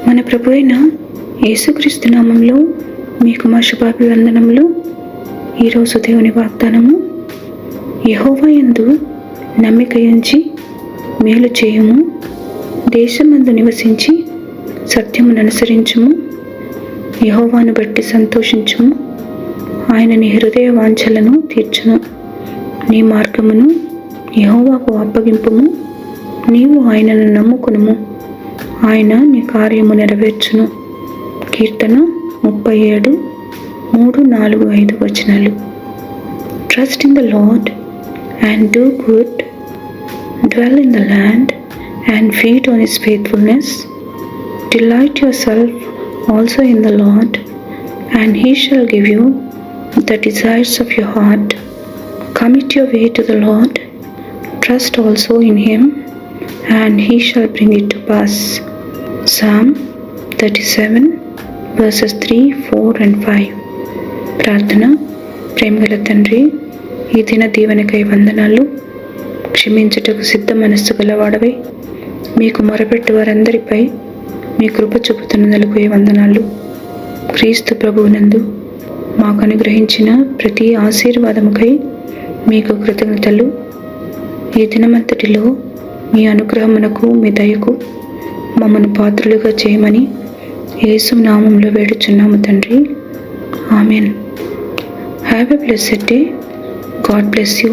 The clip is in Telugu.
మన ప్రభు అయిన యేసుక్రీస్తు నామంలో మీకు మా శుభాభివందనములు. ఈరోజు దేవుని వాగ్దానము, యెహోవా యందు నమ్మిక ఉంచి మేలు చేయుము, దేశమందు నివసించి సత్యమును అనుసరించుము, యెహోవాను బట్టి సంతోషించుము, ఆయన నీ హృదయ వాంఛలను తీర్చును. నీ మార్గమును యెహోవాకు అప్పగింపుము, నీవు ఆయనను నమ్ముకునుము, ఆయన నీ కార్యము నెరవేర్చును. కీర్తన 37:3-4-5 Trust in the Lord and do good, dwell in the land and feed on his faithfulness. Delight yourself also in the Lord, and he shall give you the desires of your heart. Commit your way to the Lord, trust also in him, and he shall bring it to pass. Psalm 37:3-4-5 ప్రార్థన. ప్రేమగల తండ్రి, ఈ దిన దీవెనకై వందనాలు. క్షమించుటకు సిద్ధ మనస్సు గలవాడవై మీకు మొరపెట్టు వారందరిపై మీ కృప చూపుతున్నందుకు వందనాలు. క్రీస్తు ప్రభువునందు మాకు అనుగ్రహించిన ప్రతి ఆశీర్వాదముకై మీకు కృతజ్ఞతలు. ఈ దినమంతటిలో మీ అనుగ్రహమునకు, మీ దయకు మమ్మను పాత్రులుగా చేయమని యేసు నామములో వేడుచున్నాము తండ్రి. Amen. Have a blessed day. God bless you.